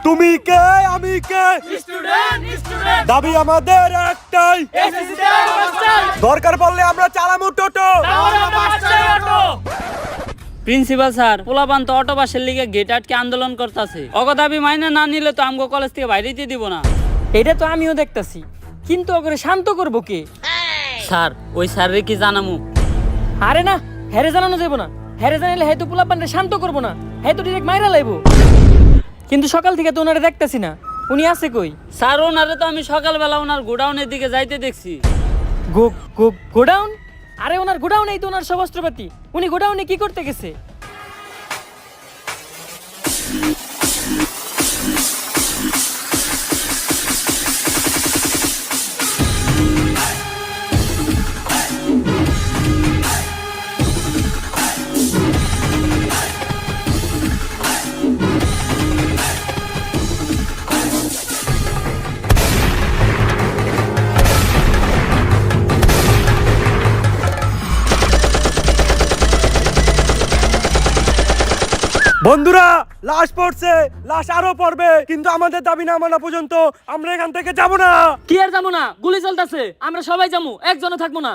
তুমি কে আমি কে student student দাবি আমাদের একটাই এসএসসি অবস্থায় দরকার পড়লে আমরা চালামু টোটো তাহলে বাসটাই অটো। প্রিন্সিপাল স্যার পোলাপান তো অটো বাসের লিগে গেট আটকে আন্দোলন করতেছে অগদাবি মাইনে না নিলে তো আমগো কলেজ থেকে বাইরে দিতে দিব না। এটা তো আমিও দেখতাছি, কিন্তু ওকে শান্ত করবো কে? স্যার ওই স্যারের কি জানামু? আরে না, হ্যারে জানানো যাবো না। হ্যারে জানাইলে হয়তো পোলাপানটা শান্ত করবো না, হয়তো ডিরেক্ট মাইরা লাইবো। কিন্তু সকাল থেকে তো ওনারে দেখতাছি না, উনি আছে কই? স্যার ওনারে তো আমি সকালবেলা ওনার গোডাউনের দিকে যাইতে দেখছি। গোডাউন? আরে ওনার গোডাউনেই তো ওনার সব অস্ত্রপাতি, উনি গোডাউনে কি করতে গেছে? বন্ধুরা লাশ পড়ছে, লাশ আরো পড়বে, কিন্তু আমাদের দাবি না মানা পর্যন্ত আমরা এখান থেকে যাব না। কি আর যাবো না? গুলি চলতেছে, আমরা সবাই যাবো, একজনও থাকবো না।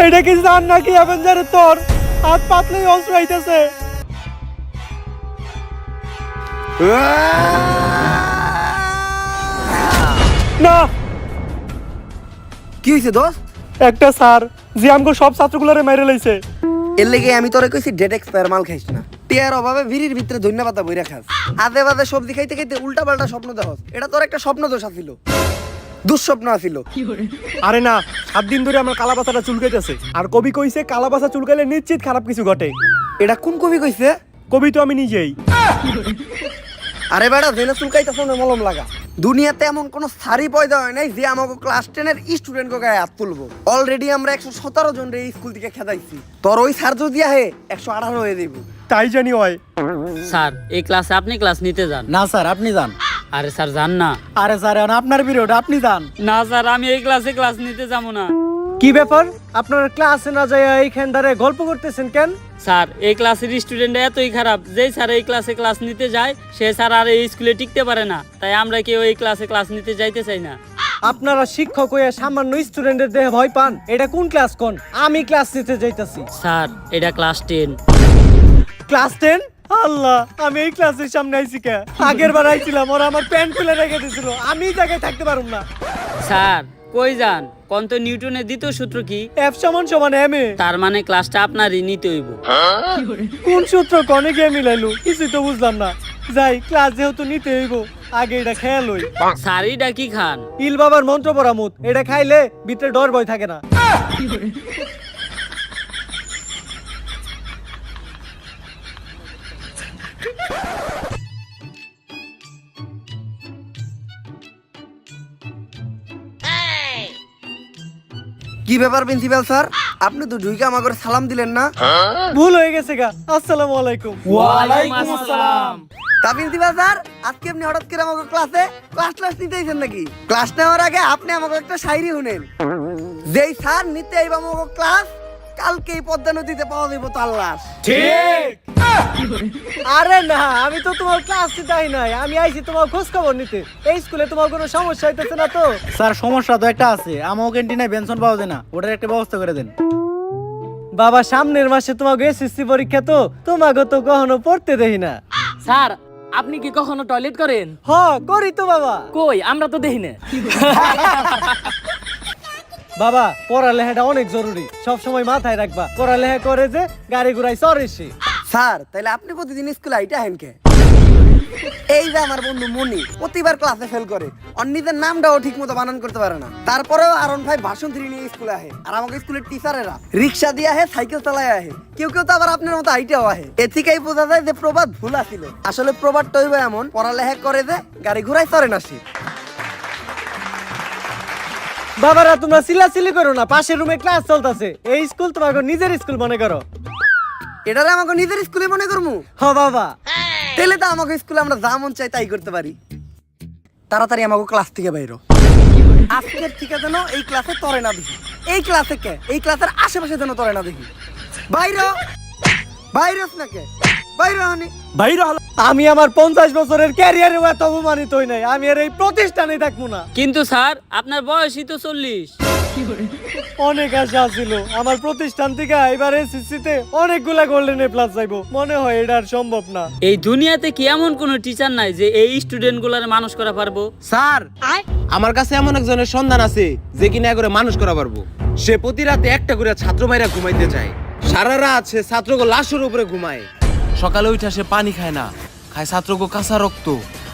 এটা কি জান নাকি অ্যাভেঞ্জারের তোর হাত পাতলেই অস্ত্র আইতেছে। না কি হইছে দোস্ত? একটা স্যার যে আমগো সব ছাত্রগুলোরে মেরে লইছে। এর লেগে আমি তোরে কইছি ডেট এক্সপায়ার মাল খাইস না। টিয়ার অভাবে ভিড়ির ভিতরে ধন্যবাদ বইরা খাস। আদে বাদে সবজি খাইতে খাইতে উল্টা পাল্টা স্বপ্ন দেখস। এটা তোর একটা স্বপ্ন দোষ আছিল, দুঃস্বপ্ন আছিল। আরে না, 7 দিন ধরে আমার কালাপাতাটা চুলকাইতেছে, আর কবি কইছে কালাপাতা চুলকাইলে নিশ্চিত খারাপ কিছু ঘটে। এটা কোন কবি কইছে? কবি তো আমি নিজেই। আরে বেটা জেনে চুলকাইতেছ না মলম লাগা। দুনিয়াতে এমন কোন সারি পয়দা হয় নাই যে আমাকে ক্লাস 10 এর স্টুডেন্ট কে গায়ে হাত তুলবো। অলরেডি আমরা 117 জন রে স্কুল থেকে খেদাইছি। তোর ওই স্যার যদি আহে 118 হয়ে দেব। তাই জানি হয়। স্যার এই ক্লাসে আপনি ক্লাস নিতে যান। না স্যার আপনি যান। আরে স্যার যান না। আরে স্যার এখন আপনার পিরিয়ড, আপনি যান। না স্যার আমি এই ক্লাসে ক্লাস নিতে যাবো না। কি ব্যাপার, আপনারা ক্লাসে না যায় এইখান দাঁড়ে গল্প করতেছেন কেন? স্যার এই ক্লাসের স্টুডেন্ট এতই খারাপ, যেই স্যার এই ক্লাসে ক্লাস নিতে যায় সে স্যার আর এই স্কুলে টিকতে পারে না, তাই আমরা কেউ এই ক্লাসে ক্লাস নিতে যাইতে চাই না। আপনারা শিক্ষক হয়ে সামান্য স্টুডেন্টের দেহে ভয় পান? এটা কোন ক্লাস কোন? আমি ক্লাস নিতে যাইতাছি। স্যার এটা ক্লাস 10। ক্লাস 10? আল্লাহ, আমি এই ক্লাসের সামনে আইছি কে? আগের বার আইছিলাম, ওরা আমার প্যান্ট খুলে রেখে দিয়েছিল, আমি এই জায়গায় থাকতে পারুম না। স্যার কই যান? কন্ত নিউটনের দ্বিতীয় সূত্র কি? F = ma। তার মানে ক্লাসটা আপনারই নিতে হইব। কোন সূত্র কনে গিয়ে মিলাইলু? কিছুই তো বুঝলাম না। যাই, ক্লাস যেহেতু নিতে হইব, আগে এটা খেয়াল হই। স্যার এটা কি খান? ইল বাবার মন্ত্র পরামুত, এটা খাইলে ভিতরে ডর ভয় থাকে না। কি ব্যাপার প্রিন্সিপাল স্যার? আপনি তো ঢুইকে আমাকে সালাম দিলেন না? ভুল হয়ে গেছে গা। আসসালামু আলাইকুম। ওয়ালাইকুম আসসালাম। তা প্রিন্সিপাল স্যার, আজকে আপনি হঠাৎ করে আমাকে ক্লাস নিতে আইছেন নাকি? ক্লাস নেওয়ার আগে আপনি আমাকে একটা শায়রি শুনেন। যেই স্যার নিতে আইবা আমাকে ক্লাস, কালকেই পদ্মা নদীতে পাওয়া যাবে তার লাশ। ঠিক। আরে না, আমি তো তোমার ক্লাস নিতে আই নাই, আমি আইছি তোমার খোঁজ খবর নিতে। এই স্কুলে তোমার কোনো সমস্যা হইতেছে না তো? স্যার সমস্যা তো একটা আছে, আমাকে ক্যান্টিনে বেনশন পাওয়া যায় না, ওটার একটা ব্যবস্থা করে দেন। বাবা, সামনের মাসে তোমাকে এসএসসি পরীক্ষা, তো তোমাকে তো কখনো পড়তে দেই না। স্যার আপনি কি কখনো টয়লেট করেন? হ, করি তো বাবা। কই, আমরা তো দেখি না। বাবা, পড়ালেখাটা অনেক জরুরি, সব সময় মাথায় রাখবা। পড়ালেখা করে যে গাড়ি ঘুরাই চড়ে সে। স্যার তাইলে আপনি প্রতিদিন স্কুলে আইটা হেন কে? এই যে আমার বন্ধু মনি প্রতিবার ক্লাসে ফেল করে, ওর নিজের নামটাও ঠিক মতো বানান করতে পারে না, তারপরেও আরন ভাই ভাষণ থ্রি নিয়ে স্কুলে আহে। আর আমাকে স্কুলের টিচারেরা রিক্সা দিয়ে আহে, সাইকেল চালায় আহে, কেউ কেউ তো আবার আপনার মতো আইটাও আহে। এ থেকেই বোঝা যায় যে প্রবাদ ভুল আছিল। আসলে প্রবাদটা হইব এমন, পড়ালেখা করে যে গাড়ি ঘুরাই চড়ে না সে। বাবারা, তোমরা চিল্লাচিল্লি করো না, পাশের রুমে ক্লাস চলতেছে। এই স্কুল তোমাকে নিজের স্কুল মনে করো। এটারে আমাকে নিজের স্কুলে মনে করবো? হ বাবা। তাহলে তো আমাকে স্কুলে আমরা যা মন চাই তাই করতে পারি। তাড়াতাড়ি আমাকে ক্লাস থেকে বাইরো। আজকের থেকে যেন এই ক্লাসে তরে না দেখি, এই ক্লাসে কে, এই ক্লাসের আশেপাশে যেন তরে না দেখি। বাইরো বাইরস না কে, বাইরো হানি বাইরে হলো। আমি আমার 50 বছরের ক্যারিয়ারে এত অপমানিত হই নাই, আমি আর এই প্রতিষ্ঠানে থাকবো না। কিন্তু স্যার আপনার বয়সই তো 40। অনেক আশা ছিল আমার প্রতিষ্ঠান থেকে এবার এসএসসিতে অনেকগুলা গোল্ডেন এ প্লাস চাইবো, মনে হয় এটা আর সম্ভব না। এই দুনিয়াতে কি এমন কোনো টিচার নাই যে এই স্টুডেন্ট গুলার মানুষ করা পারবো? স্যার আমার কাছে এমন একজনের সন্ধান আছে যে কিনা করে মানুষ করা পারবো। সে প্রতি রাতে একটা করে ছাত্র ভাইরা ঘুমাইতে যায়, সারা রাত সে ছাত্রকে লাশের উপরে ঘুমায়, সকালে উঠে সে পানি খায় না, খায় ছাত্রকে কাঁচা রক্ত,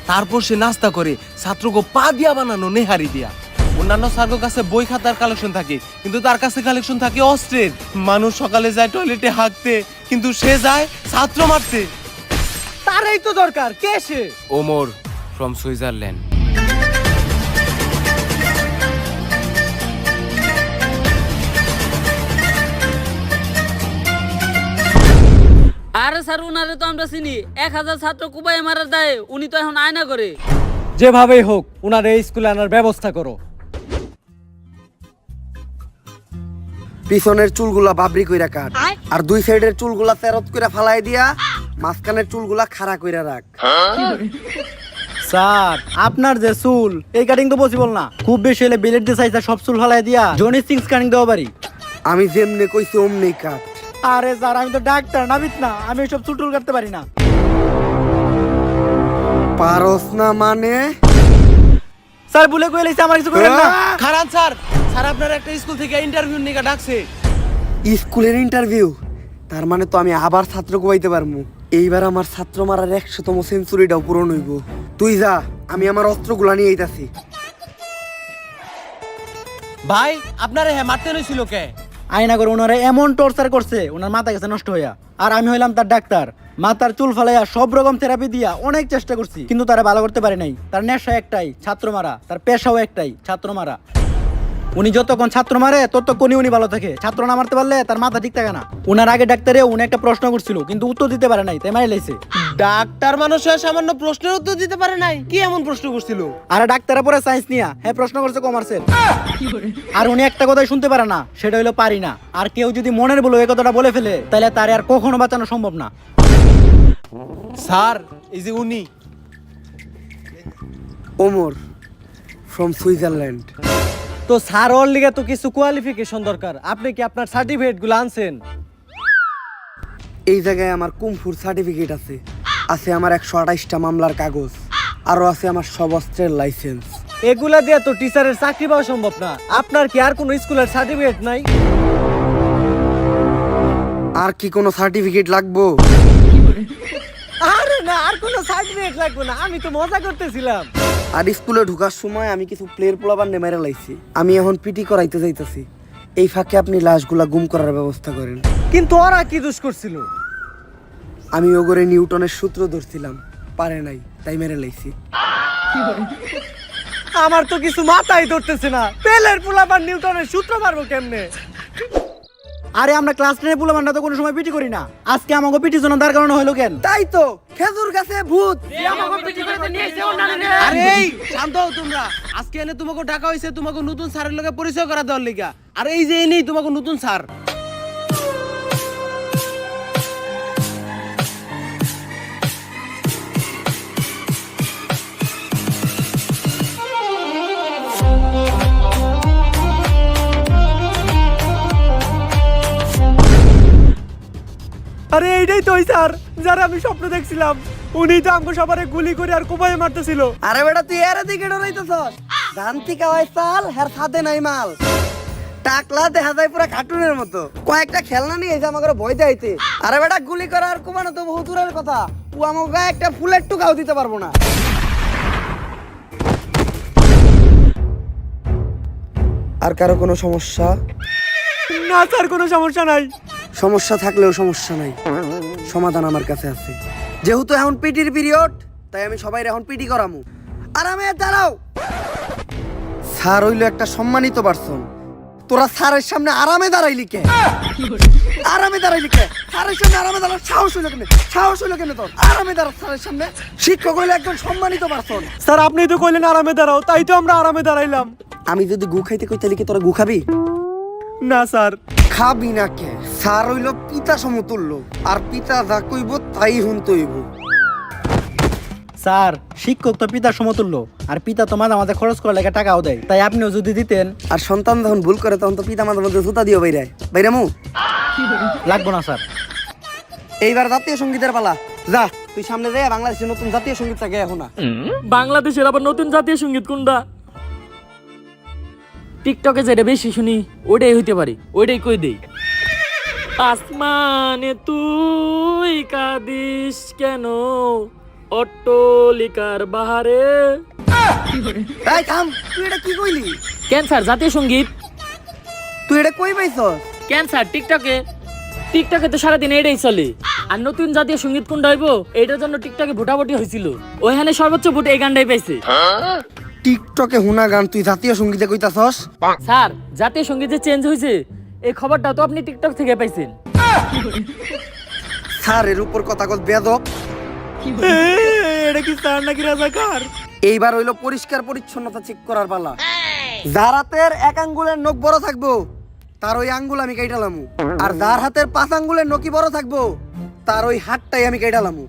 তারপর সে নাস্তা করে ছাত্রকে পা দিয়া বানানো নেহারি দিয়া। অন্যান্য স্যারের কাছে বই খাতার কালেকশন থাকে, কিন্তু তার কাছে কালেকশন থাকে অস্ত্রের। মানুষ সকালে যায় টয়লেটে হাঁকতে, কিন্তু সে যায় ছাত্র মারতে। তারই তো দরকার, কে সে? Omar from Switzerland. আরে স্যার উনারে তো আমরা চিনি, 1000 ছাত্র কুবাই মারার দায়ে উনি তো এখন আয়না করে। যেভাবেই হোক উনার এই স্কুলে আনার ব্যবস্থা করো। পিছনের চুলগুলা বাবরি কইরা কাট, আর দুই সাইডের চুলগুলা তেরত কইরা ফালাই দিয়া মাঝখানের চুলগুলা খাড়া কইরা রাখ। স্যার আপনার যে চুল, এই কাটিং তো পসিবল না। খুব বেশি হলে বিলেট দিয়ে সাইজটা সব চুল ফালাই দিয়া জনি সিক্স কাটিং দেওয়া পারি। আমি যেমনে কইছি অমনি কাট। আরে স্যার আমি তো ডাক্তার নাবিত না, আমি সব চুল টুল কাটতে পারি না। পারস না মানে? স্যার ভুলে কই লাইছে, আমার কিছু করেন না। খারান স্যার, স্যার আপনার একটা স্কুল থেকে ইন্টারভিউ নিয়ে ডাকছে। স্কুলের ইন্টারভিউ? তার মানে তো আমি আবার ছাত্র কোবাইতে পারবো। এইবার আমার ছাত্র মারার 100তম সেঞ্চুরিটাও পূরণ হইব। তুই যা, আমি আমার অস্ত্রগুলা নিয়ে আইতাছি। ভাই আপনারে হ্যাঁ মারতে নইছিল কে? আয়না করে ওনারা এমন টর্চার করছে, ওনার মাথা গেছে নষ্ট হইয়া। আর আমি হইলাম তার ডাক্তার, মাথার চুল ফালাইয়া সব রকম থেরাপি দিয়া অনেক চেষ্টা করছি, কিন্তু তারা ভালো করতে পারে নাই। তার নেশা একটাই, ছাত্র মারা। তার পেশাও একটাই, ছাত্র মারা। উনি যতক্ষণ ছাত্র মারে ততক্ষণই উনি ভালো থাকে। ছাত্র না মারতে পারলে তার মাথা ঠিক থাকে না। উনার আগে ডাক্তারে উনি একটা প্রশ্ন করছিল, কিন্তু উত্তর দিতে পারে নাই, তাই মারি লাইছে। ডাক্তার মানুষ হয়ে সামান্য প্রশ্নের উত্তর দিতে পারে নাই? কি এমন প্রশ্ন করছিল? আর ডাক্তারে পরে সায়েন্স নিয়া হ্যাঁ প্রশ্ন করছে কমার্সের। আর উনি একটা কথাই শুনতে পারে না, সেটা হইলো পারি না। আর কেউ যদি মনের বলে এই কথাটা বলে ফেলে, তাহলে তার আর কখনো বাঁচানো সম্ভব না। স্যার এই যে উনি ওমর ফ্রম সুইজারল্যান্ড। তো স্যার ওর লিগে তো কিছু কোয়ালিফিকেশন দরকার, আপনি কি আপনার সার্টিফিকেট গুলো আনছেন? এই জায়গায় আমার কুমফুর সার্টিফিকেট আছে, আছে আমার 128টা মামলার কাগজ, আরো আছে আমার সব অস্ত্রের লাইসেন্স। এগুলা দিয়ে তো টিচারের চাকরি পাওয়া সম্ভব না। আপনার কি আর কোনো স্কুলের সার্টিফিকেট নাই? আর কি কোনো সার্টিফিকেট লাগবো? আরে না, আর কোনো সার্টিফিকেট লাগবে না, আমি তো মজা করতেছিলাম। আর স্কুলে ঢোকার সময় আমি কিছু প্লেয়ার পোলাবার নেমেরে লাইছি, আমি এখন পিটি করাইতে যাইতাছি। এই ফাঁকে আপনি লাশগুলা গুম করার ব্যবস্থা করেন। কিন্তু ওরা কি দোষ করছিল? আমি ওগরে নিউটনের সূত্র ধরছিলাম, পারে নাই, তাই মেরে লাইছি। আমার তো কিছু মাথায় ধরতেছে না, পেলের পোলাবার নিউটনের সূত্র মারবো কেমনে? আরে আমরা ক্লাস 10 পুলো মান্না তো কোনো সময় পিটি করি না, আজকে আমাকে পিটি জন্য তার কারণে হইলো কেন? তাই তো খেজুর গাছে ভূত। আরে এই শান্ত হও তোমরা। আজকে এনে তোমাকে ডাকা হইছে তোমাকে নতুন স্যারের লগে পরিচয় করা দেওয়ার লিগা। আর এই যে এনেই তোমাকে নতুন স্যার। আরে এইটাই তো ওই স্যার যারা আমি স্বপ্ন দেখছিলাম। উনি তো আমাকে সবারে গুলি করে আর কোপায় মারতেছিল। আরে বেটা তুই এর দিকে ডরাইতেছস? জানতি কাওয়াই চাল হের সাথে নাই মাল। টাকলা দেখা যায় পুরো কার্টুনের মতো। কয়েকটা খেলনা নিয়ে এসে আমাকে ভয় দেখাইতে। আরে বেটা গুলি করা আর কোপানো তো বহু দূরের কথা। ও আমাকে একটা ফুলের টুকাও দিতে পারবো না। আর কারো কোনো সমস্যা? না স্যার, কোনো সমস্যা নাই। সমস্যা থাকলেও সমস্যা নাই, সমাধান আমার কাছে আছে। যেহেতু এখন পিটির পিরিয়ড, তাই আমি সবাই এখন পিটি করামু। আরামে দাঁড়াও। স্যার হইলো একটা সম্মানিত পারসন, তোরা স্যারের সামনে আরামে দাঁড়াইলি কে? আরামে দাঁড়াইলি কে? স্যারের সামনে আরামে দাঁড়ার সাহস হইলো কেন? সাহস হইলো কেন তোর? আরামে দাঁড়া স্যারের সামনে। শিক্ষক হইলে একজন সম্মানিত পারসন। স্যার আপনি তো কইলেন আরামে দাঁড়াও, তাই তো আমরা আরামে দাঁড়াইলাম। আমি যদি গু খাইতে কই তাহলে কি তোরা গু খাবি? না স্যার। খাবি না কে? স্যার হইল পিতা সমতুল্য, আর পিতা যা কইব তাই হুনতে হইব। স্যার শিক্ষক তো পিতার সমতুল্য, আর পিতা তো মাঝে মাঝে খরচ করার লেগে টাকাও দেয়, তাই আপনিও যদি দিতেন। আর সন্তান যখন ভুল করে তখন তো পিতা মাতার মধ্যে জুতা দিও বাইরে বাইরামু। লাগবো না স্যার। এইবার জাতীয় সঙ্গীতের পালা। যা তুই সামনে যাই, বাংলাদেশের নতুন জাতীয় সঙ্গীতটা গে এখন না। বাংলাদেশের আবার নতুন জাতীয় সঙ্গীত কোনটা? টিকটকে যেটা বেশি শুনি ওটাই হইতে পারে, ওইটাই কই দেই। আসমানে তুই কাঁদিস কেন, অট্টলিকার বাহারে। এই থাম, তুই এটা কি কইলি? ক্যান্সার জাতীয় সঙ্গীত। তুই এটা কই পাইছস? ক্যান্সার টিকটকে। টিকটকে তো সারাদিন এটাই চলে। আর নতুন জাতীয় সঙ্গীত কোনটা হইব এটার জন্য টিকটকে ভোটাভুটি হয়েছিল, ওইখানে সর্বোচ্চ ভোট এই গানটাই পাইছে। টিকটকে হুনা গান তুই জাতীয় সঙ্গীতে কইতাছস? স্যার জাতীয় সঙ্গীত যে চেঞ্জ হয়েছে এই খবরটা তো আপনি টিকটক থেকে পাইছেন। স্যারের উপর কথা কল বেদব। এটা কি স্যার নাকি রাজাকার? এইবার হইলো পরিষ্কার পরিচ্ছন্নতা চেক করার পালা। যার হাতের এক আঙ্গুলের নখ বড় থাকবো তার ওই আঙ্গুল আমি কাইটালামু, আর যার হাতের 5 আঙ্গুলের নখই বড় থাকবো তার ওই হাতটাই আমি কাইটালামু,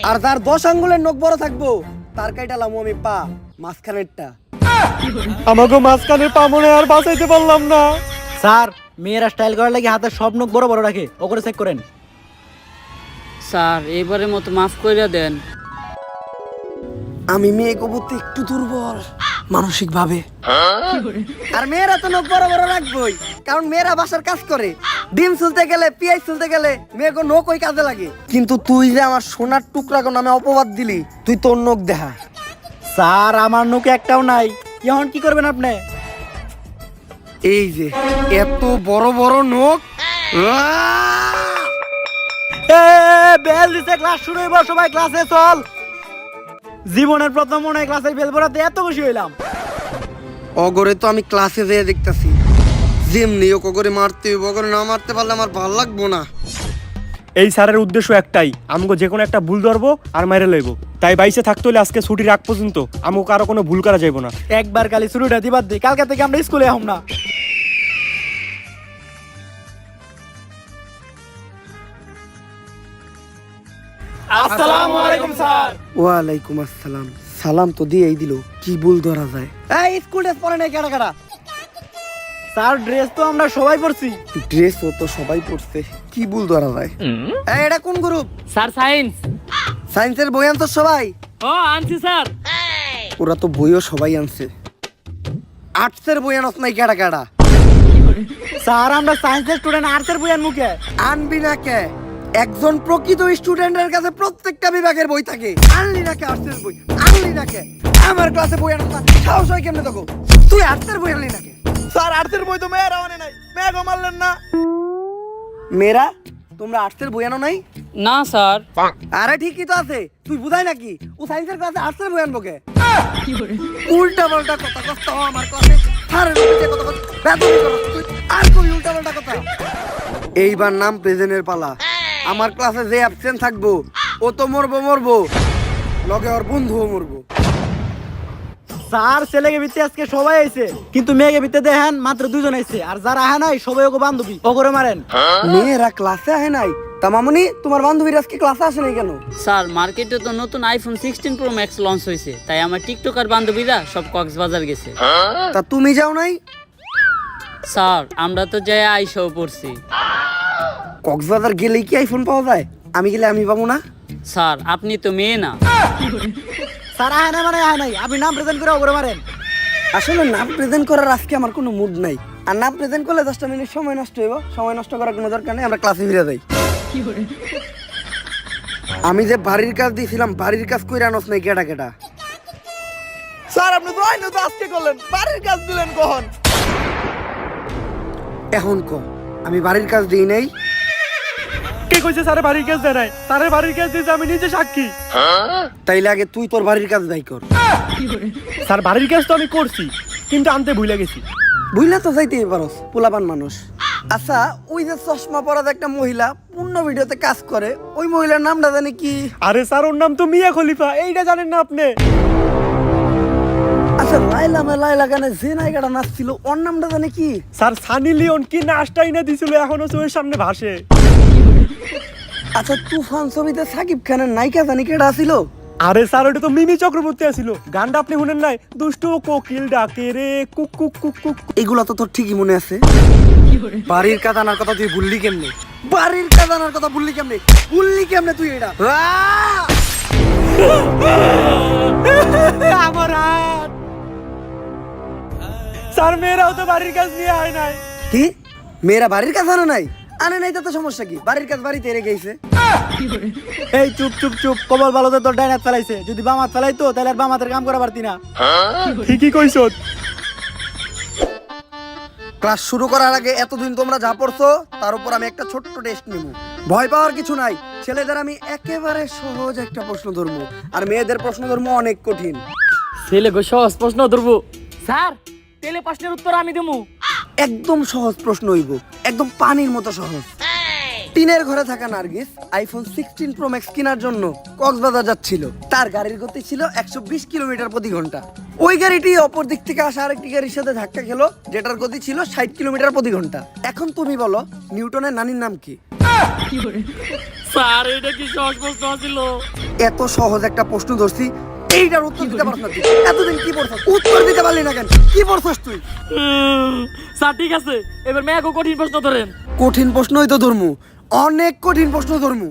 আর যার 10 আঙ্গুলের নখ বড় থাকবো তার কাইটালামু আমি পা মাঝখানেরটা। আমাকে মাঝখানে পা মনে আর বাঁচাইতে পারলাম না। স্যার মেয়েরা স্টাইল করার লাগে হাতের সব নখ বড় বড় রাখে, ও করে চেক করেন। স্যার এবারের মতো মাফ কইরা দেন। আমি মেয়ে কবুতে একটু দুর্বল মানসিক ভাবে, আর মেয়েরা তো নখ বড় বড় রাখবই, কারণ মেয়েরা বাসার কাজ করে। ডিম চুলতে গেলে, পেঁয়াজ চুলতে গেলে মেয়েকে নখ ওই কাজে লাগে। কিন্তু তুই যে আমার সোনার টুকরা কোন নামে অপবাদ দিলি, তুই তোর নখ দেখা। স্যার আমার নখ একটাও নাই, এখন কি করবেন আপনি? এই যে এত বড় বড় নখ। বেল দিছে, ক্লাস শুরু হইব, সবাই ক্লাসে চল। জীবনের প্রথম মনে হয় ক্লাসের বেল পড়াতে এত খুশি হইলাম। অগরে তো আমি ক্লাসে যেয়ে দেখতেছি, যেমনি ও অগরে মারতে হইব, অগরে না মারতে পারলে আমার ভালো লাগবো না। এই স্যারের উদ্দেশ্য একটাই, আমাকে যে কোনো একটা ভুল ধরবো আর মাইরে লইব। তাই বাইসে থাকতে হলে আজকে ছুটির আগ পর্যন্ত আমাকে কারো কোনো ভুল করা যাইব না। একবার খালি শুরুটা দিবার দিই, কালকে থেকে আমরা স্কুলে আহম না। আসসালামু আলাইকুম স্যার। ওয়ালাইকুম আসসালাম। সালাম তো দিয়েই দিল, কি ভুল ধরা যায়? এই স্কুল ড্রেস পরে নাই কেডা কেডা? স্যার ড্রেস তো আমরা সবাই পরছি। ড্রেসও তো সবাই পড়ছে, কি ভুল ধরা যায়? এই এটা কোন গ্রুপ? Sir science. সায়েন্সের বই আনতো সবাই? ও আনছি স্যার। ওরা তো বইও সবাই আনছে। আর্টসের বই আনস নাই কেডা কেডা? স্যার আমরা সায়েন্সের স্টুডেন্ট, আর্টসের বই আনমু কে? আনবি না কে? একজন প্রকৃত স্টুডেন্টের কাছে প্রত্যেকটা বিভাগের বই থাকে। আনলি না কে আর্টসের বই? আনলি না কে? আমার ক্লাসে বই আনস না, সাহস হয় কেমনে তোকে? তুই আর্টসের বই আনলি না কে? স্যার আর্টসের বই তো মেয়েরা আনে নাই, মেয়েগো মারলেন না। মেয়েরা তোমরা আর্টসের বই আনো নাই? না স্যার। আরে ঠিকই তো আছে, তুই বুঝাই নাকি? ও সায়েন্সের ক্লাসে আর্টসের বই আনবো কে? উল্টা পাল্টা কথা কষ্ট আমার ক্লাসে স্যারের উপরে কথা কথা বেদবি করো তুই, আর কই উল্টা পাল্টা কথা? এইবার নাম প্রেজেন্টের পালা। আমার ক্লাসে যে অ্যাবসেন্ট থাকবো ও তো মরবো, লগে ওর বন্ধুও মরবো। স্যার ছেলেকে ভিত্তি আজকে সবাই আইছে, কিন্তু মেয়েকে ভিত্তি দেখেন মাত্র 2 জন আইছে, আর যারা আহে নাই সবাই ওকে বান্ধবী, ওগরে মারেন। মেয়েরা ক্লাসে আহে নাই? তা মামনি তোমার বান্ধবীরা আজকে ক্লাসে আসে নাই কেন? স্যার মার্কেটে তো নতুন আইফোন 16 প্রো ম্যাক্স লঞ্চ হয়েছে, তাই আমার টিকটকার বান্ধবীরা সব কক্সবাজার গেছে। তা তুমি যাও নাই? স্যার আমরা তো যাই আইসাও পড়ছি। কক্সবাজার গেলেই কি আইফোন পাওয়া যায়? আমি গেলে আমি পাবো না? স্যার আপনি তো মেয়ে না। স্যার আহে নাই মানে আহে নাই, আপনি নাম প্রেজেন্ট করে ওগরে মারেন। আসলে নাম প্রেজেন্ট করার আজকে আমার কোনো মুড নাই, আর নাম প্রেজেন্ট করলে 10টা মিনিট সময় নষ্ট হইব। সময় নষ্ট করার কোনো দরকার নেই, আমরা ক্লাসে ফিরে যাই। আমি যে বাড়ির কাজ দিয়েছিলাম, বাড়ির কাজ কইরা আনস নাই কেডা কেডা? স্যার আপনি তো আইনো তো আজকে করলেন, বাড়ির কাজ দিলেন কখন? এখন ক আমি বাড়ির কাজ দিই নাই? কে কইছে স্যারে বাড়ির কাজ দেয় নাই? স্যারের বাড়ির কাজ দিয়েছে আমি নিজে সাক্ষী। তাইলে আগে তুই তোর বাড়ির কাজ দায়ী কর। স্যার বাড়ির কাজ তো আমি করছি, কিন্তু আনতে ভুলে গেছি। বুঝলে তো যাইতেই পারোস পোলাপান মানুষ। আচ্ছা ওই যে চশমা পরা একটা মহিলা পূর্ণ ভিডিওতে কাজ করে, ওই মহিলার নামটা জানি কি? আরে স্যার ওর নাম তো মিয়া খলিফা, এইটা জানেন না আপনি? আচ্ছা লাইলা গানে যে নায়িকাটা নাচছিল ওর নামটা জানি কি? স্যার সানি লিওন কি নাচটাই না দিছিল, এখনো চোখের সামনে ভাসে। আচ্ছা তুফান ছবিতে সাকিব খানের নায়িকা জানি কেডা ছিল? আরে স্যার ওটা তো মিমি চক্রবর্তী আছিল। গানটা আপনি শুনেন নাই? দুষ্টু কোকিল ডাকে রে কুক কুক কুক কুক। এগুলা তো তোর ঠিকই মনে আছে। বাড়ির কাদানার কথা তুই ভুললি কেমনে? বাড়ির কাদানার কথা ভুললি কেমনে? তুই এটা? আমার হাত। স্যার মেয়েরাও তো বাড়ির কাজ নিয়ে আয় নাই। কি মেয়েরা বাড়ির কাজ আনে নাই? আনে নাই তো সমস্যা কি? বাড়ির কাজ বাড়িতে রেখে গেছে। এই চুপ চুপ চুপ, কবল ভালোতে তোর ডাইনাত ফেলাইছে। যদি বামাত ফেলাইতো তাহলে আর বামাতের কাম করা পারতি না। ঠিকই কইছ। ক্লাস শুরু করার আগে এতদিন তোমরা যা পড়ছো তার উপর আমি একটা ছোট্ট টেস্ট নিব। ভয় পাওয়ার কিছু নাই। ছেলেদের আমি একেবারে সহজ একটা প্রশ্ন ধরবো, আর মেয়েদের প্রশ্ন ধরবো অনেক কঠিন। ছেলে গো সহজ প্রশ্ন ধরবো। স্যার তেলে প্রশ্নের উত্তর আমি দেবো। একদম সহজ প্রশ্ন হইব, একদম পানির মতো সহজ। টিনের ঘরে থাকা নার্গিস আইফোন 16 প্রো ম্যাক্স কেনার জন্য কক্সবাজার যাচ্ছিল। তার গাড়ির গতি ছিল 120 কিলোমিটার প্রতি ঘন্টা। ওই গাড়িটি অপর দিক থেকে আসা আরেকটি গাড়ির সাথে ধাক্কা খেলো, যেটার গতি ছিল 60 কিলোমিটার প্রতি ঘন্টা। এখন তুমি বলো নিউটনের নানির নাম কি? স্যার এটা কি সহজ প্রশ্ন ছিল? এত সহজ একটা প্রশ্ন ধরছি, এইটার উত্তর দিতে পারছ না তুই? এতদিন কি পড়ছস? উত্তর দিতে পারলি না কেন? কি পড়ছস তুই? স্যার ঠিক আছে, এবার মেয়াকে কঠিন প্রশ্ন ধরেন। কঠিন প্রশ্নই তো ধরমু, অনেক কঠিন প্রশ্ন ধরমু।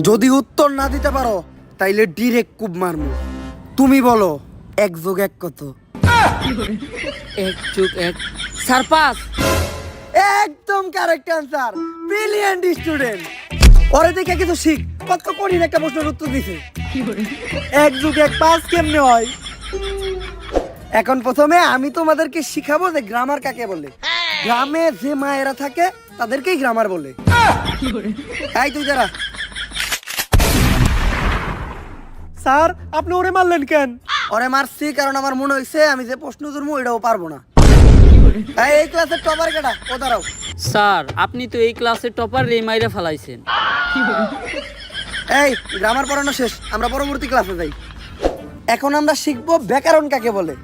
যদি উত্তর না দিতে পারো তাইলে ডিরেক্ট কুব মারমু। তুমি বলো 1 যোগ 1 কত? 1 যোগ 1 স্যার 5। একদম কারেক্ট আনসার, ব্রিলিয়ান্ট স্টুডেন্ট। ওরে দেখে কিছু শিখ, কত কঠিন একটা প্রশ্নের উত্তর দিছে। 1 যোগ 1 5 কেমনে হয়? এখন প্রথমে আমি তোমাদেরকে শিখাবো যে গ্রামার কাকে বলে। গ্রামে যে মায়েরা থাকে তাদেরকেই গ্রামার বলে। এই তুই যারা। স্যার আপনি ওরে মারলেন কেন? ওরে মারছি কারণ আমার মনে হইছে আমি যে প্রশ্ন ধরবো এটাও পারবো না। এই ক্লাসের টপার কেডা? ও দাঁড়াও। স্যার আপনি তো এই ক্লাসের টপার রে মাইরা ফেলাইছেন। এই গ্রামার পড়ানো শেষ, আমরা পরবর্তী ক্লাসে যাই। এখন আমরা শিখবো ব্যাকরণ কাকে বলে।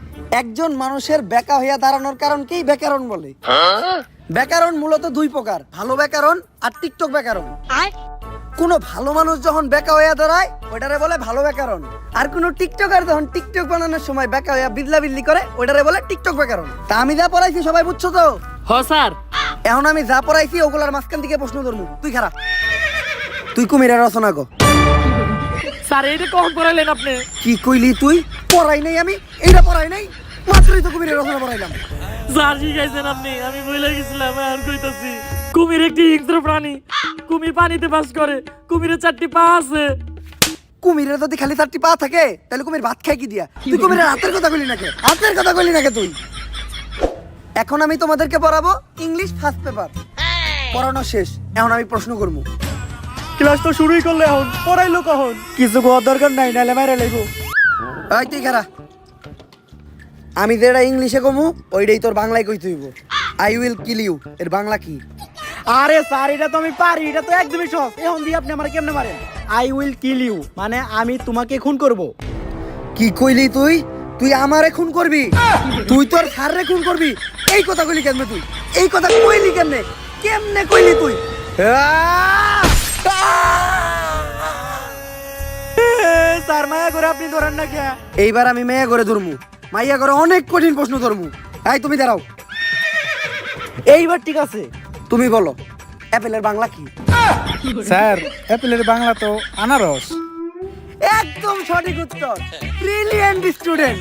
একজন মানুষের বেকা হইয়া দাঁড়ানোর কারণকেই ব্যাকরণ বলে। ব্যাকরণ মূলত 2 প্রকার, ভালো ব্যাকরণ আর টিকটক ব্যাকরণ। কোন ভালো মানুষ যখন বেকা হইয়া দাঁড়ায় ওইটারে বলে ভালো ব্যাকরণ, আর কোন টিকটকার যখন টিকটক বানানোর সময় বেকা হইয়া বিদলা বিদলি করে ওইটারে বলে টিকটক ব্যাকরণ। তা আমি যা পড়াইছি সবাই বুঝছো তো? হ স্যার। এখন আমি যা পড়াইছি ওগুলার মাঝখান থেকে প্রশ্ন ধরবো। তুই খারাপ, তুই কুমিরের রচনা কর। স্যার এটা কখন পড়াইলেন আপনি? কি কইলি তুই? পড়াই নাই আমি, এইটা পড়াই নাই, মাত্রই তো কুমিরের রচনা পড়াইলাম। স্যার শিখাইছেন আপনি, আমি ভুলে গেছিলাম। আর কইতাছি কুমির একটি হিংস্র প্রাণী। কুমির পানিতে বাস করে। কুমিরের 4টি পা আছে। কুমিরের যদি খালি 4টি পা থাকে তাহলে কুমির ভাত খায় কি দিয়া? তুই কুমিরের হাতের কথা কইলি নাকি? হাতের কথা কইলি নাকি তুই? এখন আমি তোমাদেরকে পড়াবো ইংলিশ ফার্স্ট পেপার। পড়ানো শেষ, এখন আমি প্রশ্ন করবো। ক্লাস তো শুরুই করলে, এখন পড়াইলো কখন? কিছু কোয়ার দরকার নাই, নাহলে মাইরা লাইবো। এই তুই খারা, আমি যেটা ইংলিশে কমু ওইটাই তোর বাংলায় কইতে হইব। আই উইল কিল ইউ এর বাংলা কি? আরে স্যার এটা তো আমি পারি, এটা তো একদমই সহজ। এখন দিয়ে আপনি আমার কেমনে মারেন? আই উইল কিল ইউ মানে আমি তোমাকে খুন করব। কি কইলি তুই? তুই আমারে খুন করবি? তুই তোর স্যাররে খুন করবি? এই কথা কইলি কেমনে তুই? এই কথা কইলি কেমনে? কেমনে কইলি তুই? স্যার মায়া করে আপনি ধরেন না কে? এইবার আমি মেয়ে করে ধরমু, মাইয়া করে অনেক কঠিন প্রশ্ন ধরমু। এই তুমি দাঁড়াও। এইবার ঠিক আছে। তুমি বলো অ্যাপেলের বাংলা কি? স্যার অ্যাপেলের বাংলা তো আনারস। একদম সঠিক উত্তর, ব্রিলিয়ান্ট স্টুডেন্ট।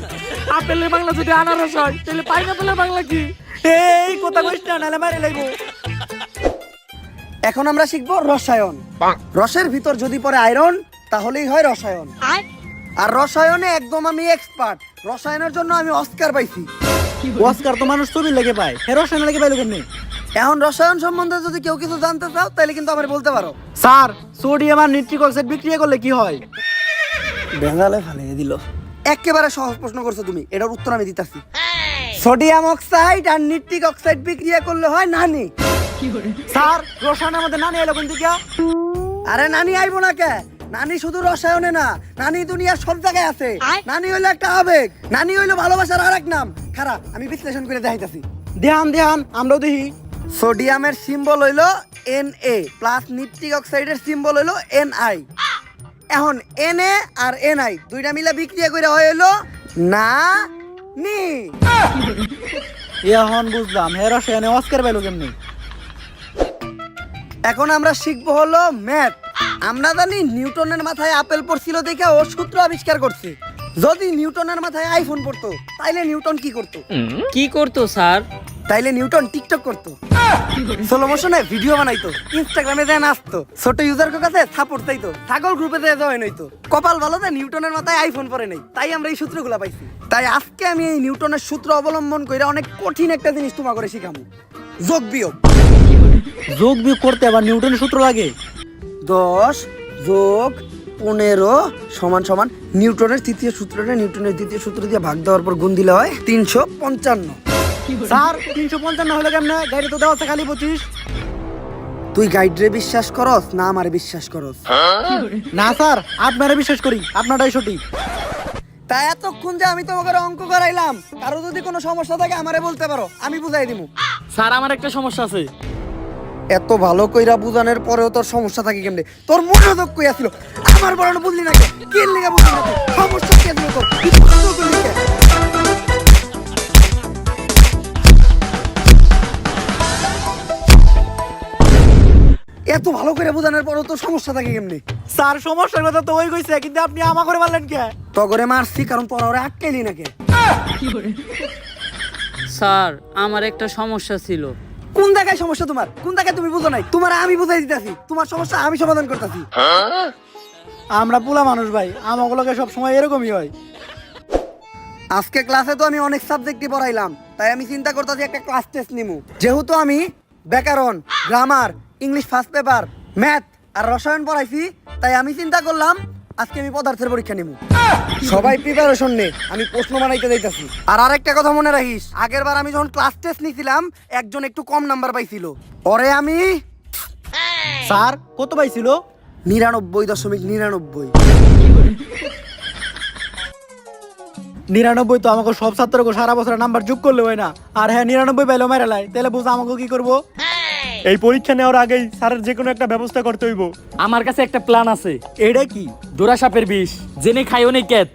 আপেলের বাংলা যদি আনারস হয় তাহলে পাইনাপেলের বাংলা কি? এই কথা কইছ না, নাহলে মারে লাইবো। এখন আমরা শিখবো রসায়ন। রসের ভিতর যদি পড়ে আয়রন তাহলেই হয় রসায়ন। আর রসায়নে একদম আমি এক্সপার্ট। রসায়নের জন্য আমি অস্কার পাইছি। অস্কার তো মানুষ ছবি লেগে পায়, হে রসায়ন লেগে পাইলো কেমনে? এখন রসায়ন সম্বন্ধে যদি কেউ কিছু জানতে চাও তাহলে কিন্তু আমার বলতে পারো। স্যার সোডিয়াম আর নিট্রিক অক্সাইড বিক্রিয়া করলে কি হয়? বেঙ্গালে ফালিয়ে দিল। একেবারে সহজ প্রশ্ন করছো তুমি, এটার উত্তর আমি দিতাছি। সোডিয়াম অক্সাইড আর নিট্রিক অক্সাইড বিক্রিয়া করলে হয় নানি। স্যার রসায়ন আমাদের নানি এলো কোন দিকে? আরে নানি আইবো না কে? নানি শুধু রসায়নে না, নানি দুনিয়ার সব জায়গায় আছে। নানি হইলো একটা আবেগ, নানি হইলো ভালোবাসার আরেক নাম। খারাপ, আমি বিশ্লেষণ করে দেখাইতাছি। ধ্যান আমরাও দেখি। সোডিয়ামের সিম্বল হইলো Na প্লাস নিট্রিক অক্সাইডের সিম্বল হইলো Ni। এখন Na আর Ni দুইটা মিলে বিক্রিয়া করে হইলো না নি। এখন বুঝলাম হে রসায়নে অস্কার পেলো কেমনি। এখন আমরা শিখবো হলো ম্যাথ। আমরা জানি নিউটনের মাথায় আপেল পড়ছিল দেখে ও সূত্র আবিষ্কার করছে। যদি নিউটনের মাথায় আইফোন পড়তো তাইলে নিউটন কি করতো? কি করতো স্যার? তাইলে নিউটন টিকটক করতো, স্লো মোশনে ভিডিও বানাইতো, ইনস্টাগ্রামে যায় নাচতো, ছোট ইউজার কাছে সাপোর্ট চাইতো, ছাগল গ্রুপে যায় জয়েন হইতো। কপাল ভালো যে নিউটনের মাথায় আইফোন পড়ে নাই, তাই আমরা এই সূত্রগুলো পাইছি। তাই আজকে আমি এই নিউটনের সূত্র অবলম্বন করে অনেক কঠিন একটা জিনিস তোমা করে শিখামু, যোগ বিয়োগ। যোগ বিয়োগ করতে আবার নিউটনের সূত্র লাগে? 10 যোগ 15 সমান সমান নিউটনের তৃতীয় সূত্রটা নিউটনের দ্বিতীয় সূত্র দিয়ে ভাগ দেওয়ার পর গুণ দিলে হয় 355। স্যার 355 হলো কেমনে? গাড়ি তো দেওয়া আছে খালি 25। তুই গাইডরে বিশ্বাস করস না আমারে বিশ্বাস করস? না স্যার আপনারা বিশ্বাস করি, আপনারাই সঠিক। তাই এতক্ষণ যে আমি তোমাকে অঙ্ক করাইলাম, কারো যদি কোনো সমস্যা থাকে আমারে বলতে পারো, আমি বুঝাই দিমু। স্যার আমার একটা সমস্যা আছে। এত ভালো কইরা বুঝানোর পরেও তোর সমস্যা থাকে কেমনে? তোর মনোযোগ কই আছিল? আমার বড় বুঝলি না কে? কি লাগা বুঝলি না? সমস্যা কি আছিল তোর? কি মনোযোগ করলি কে? এত ভালো করে বোঝানোর পরেও তোর সমস্যা থাকে কেমনে? স্যার সমস্যার কথা তো ওই কইছে, কিন্তু আপনি আমা করে বললেন কে? তগরে মারছি কারণ তোরা ওরে আটকাইলি না কে? স্যার আমার একটা সমস্যা ছিল। কোন জায়গায় সমস্যা তোমার? কোন জায়গায় তুমি বুঝো নাই? তোমার আমি বুঝাই দিতেছি, তোমার সমস্যা আমি সমাধান করতেছি। আমরা পোলা মানুষ ভাই, আমাগুলোকে সব সময় এরকমই হয়। আজকে ক্লাসে তো আমি অনেক সাবজেক্টই পড়াইলাম, তাই আমি চিন্তা করতেছি একটা ক্লাস টেস্ট নিমু। যেহেতু আমি ব্যাকরণ, grammar, English first paper, math আর রসায়ন পড়াইছি, তাই আমি চিন্তা করলাম আজকে আমি পদার্থের পরীক্ষা নিমু। সবাই প্রিপারেশন নে, আমি প্রশ্ন বানাইতে যাইতাছি। আর আরেকটা কথা মনে রাখিস, আগের বার আমি যখন ক্লাস টেস্ট নিছিলাম একজন একটু কম নাম্বার পাইছিল, ওরে আমি স্যার কত পাইছিল? 99.99। 99 তো আমাকে সব ছাত্রকে সারা বছর নাম্বার যোগ করলে হয় না। আর হ্যাঁ 99 পাইলো মেরে লাই, তাহলে বুঝ আমাকে কি করবো? এই পরীক্ষা নেওয়ার আগেই স্যারের যে কোনো একটা ব্যবস্থা করতে হইব। আমার কাছে একটা প্ল্যান আছে। এটা কি? জোড়া সাপের বিষ, জেনে খাইও নেই কেত,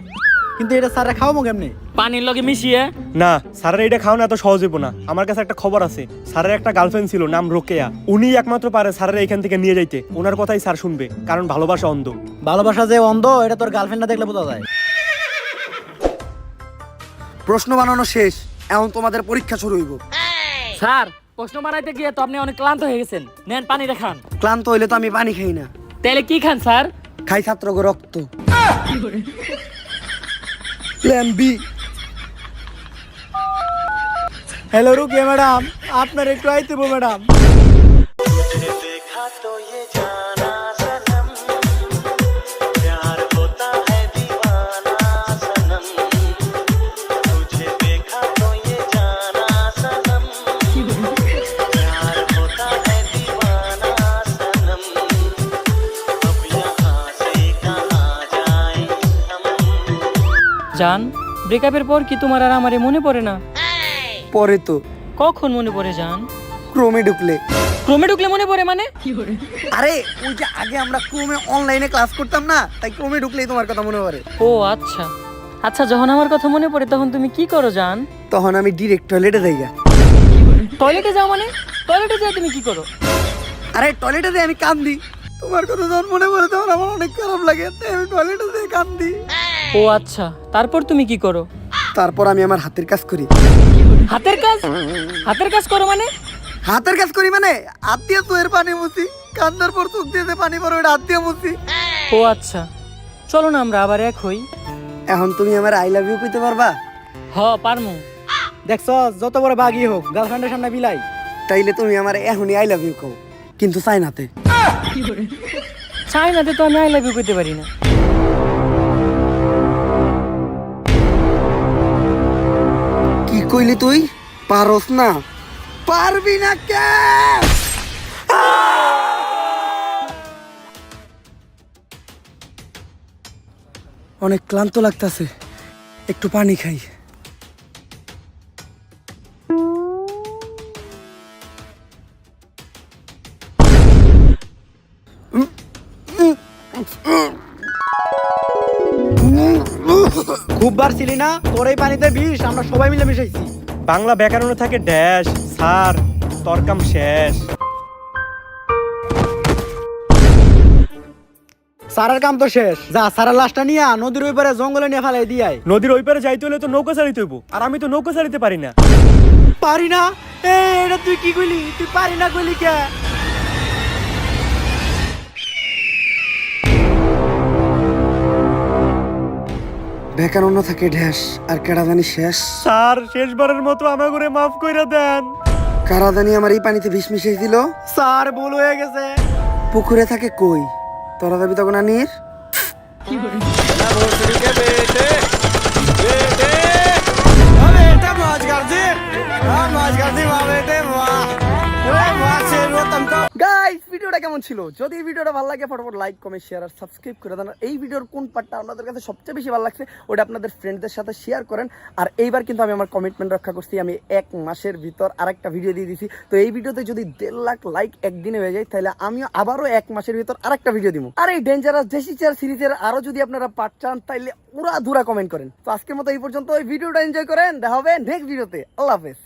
কিন্তু এটা স্যারে খাওয়াবো কেমনে? পানির লগে মিশিয়ে। না, স্যারের এটা খাওয়ানো এত সহজ হইব না। আমার কাছে একটা খবর আছে, স্যারের একটা গার্লফ্রেন্ড ছিল, নাম রোকেয়া। উনি একমাত্র পারে স্যারের এখান থেকে নিয়ে যাইতে। ওনার কথাই স্যার শুনবে, কারণ ভালোবাসা অন্ধ। ভালোবাসা যে অন্ধ এটা তোর গার্লফ্রেন্ড না দেখলে বোঝা যায়। প্রশ্ন বানানো শেষ, এখন তোমাদের পরীক্ষা শুরু হইব। স্যার প্রশ্ন বানাইতে গিয়ে তো আপনি অনেক ক্লান্ত হয়ে গেছেন, নেন পানি দেখান। ক্লান্ত হইলে তো আমি পানি খাই না, তাহলে কি খান স্যার? খাই ছাত্রকে রক্ত। Plan B. Hello Rukiya madam, আপনার একটু আইতে বো ম্যাডাম। জান, ব্রেকআপের পর কি তোমার আর আমারে মনে পড়ে না? পরে তো কখন মনে পড়ে জান? ক্রোমে ঢুকলে। ক্রমে ঢুকলে মনে পড়ে মানে? আরে ওই যে আগে আমরা ক্রোমে অনলাইনে ক্লাস করতাম না, তাই ক্রোমে ঢুকলেই তোমার কথা মনে পড়ে। ও আচ্ছা আচ্ছা, যখন আমার কথা মনে পড়ে তখন তুমি কি করো জান? তখন আমি ডিরেক্ট টয়লেটে যাই। টয়লেটে যাও মানে? টয়লেটে যাও তুমি কি করো? আরে টয়লেটে যাই আমি কান্দি। তোমার কথা যখন মনে পড়ে তখন আমার অনেক খারাপ লাগে, তাই আমি টয়লেটে যাই কান্দি। ও আচ্ছা, তারপর তুমি কি করো? তারপর আমি আমার হাতের কাজ করি। হাতের কাজ? হাতের কাজ করো মানে? হাতের কাজ করি মানে হাত দিয়ে চোখের পানি মুছি, কান্দার পর চোখ দিয়ে যে পানি পড়ে ওটা হাত দিয়ে মুছি। ও আচ্ছা, চলো না আমরা আবার এক হই। এখন তুমি আমার আই লাভ ইউ কইতে পারবা? হ পারমু। দেখছো যত বড় বাগই হোক গার্লফ্রেন্ডের সামনে বিলাই। তাইলে তুমি আমার এখনই আই লাভ ইউ কও, কিন্তু চাইনাতে। চাইনাতে তো আমি আই লাভ ইউ করতে পারি না। কি কইলি তুই পারস না? পারবি না কে? অনেক ক্লান্ত লাগতাছে, একটু পানি খাই। খুব বার ছিলি না তোর এই পানিতে বিষ, আমরা সবাই মিলে মিশাইছি। বাংলা ব্যাকরণে থাকে ড্যাশ, স্যার তোর কাম শেষ। সারার কাম তো শেষ, যা সারার লাশটা নিয়ে নদীর ওই পারে জঙ্গলে নিয়ে ফেলাই দিয়াই। নদীর ওই পারে যাইতে হলে তো নৌকা চালিতে হইব, আর আমি তো নৌকা চালিতে পারি না। পারি না? এটা তুই কি কইলি? তুই পারি না কইলি কে? ব্যাকরণ থাকে ঢ্যাস, আর কেরাদানি শেষ। স্যার শেষবারের মতো আমার করে মাফ কইরা দেন। কারাদানি আমার এই পানিতে বিষ মিশিয়ে দিল। স্যার ভুল হয়ে গেছে। পুকুরে থাকে কই, তোরা যাবি তখন আনির। গাইস ভিডিওটা কেমন ছিল? যদি এই ভিডিওটা ভালো লাগে ফটাফট লাইক কমেন্ট শেয়ার আর সাবস্ক্রাইব করে দেন। আর এই ভিডিওর কোন পার্টটা আপনাদের কাছে সবচেয়ে বেশি ভালো লাগছে ওটা আপনাদের ফ্রেন্ডদের সাথে শেয়ার করেন। আর এইবার কিন্তু আমি আমার কমিটমেন্ট রক্ষা করছি, আমি 1 মাসের ভিতর আরেকটা ভিডিও দিয়ে দিছি। তো এই ভিডিওতে যদি 1.5 লাখ লাইক একদিনে হয়ে যায় তাহলে আমিও আবারও 1 মাসের ভিতর আরেকটা ভিডিও দিব। আর এই ডেঞ্জারাস জেসি চেয়ার সিরিজের আরো যদি আপনারা পার্ট চান তাইলে পুরা ধুরা কমেন্ট করেন। তো আজকের মতো এই পর্যন্ত, এই ভিডিওটা এনজয় করেন, দেখা হবে নেক্সট ভিডিওতে। আল্লাহ হাফেজ।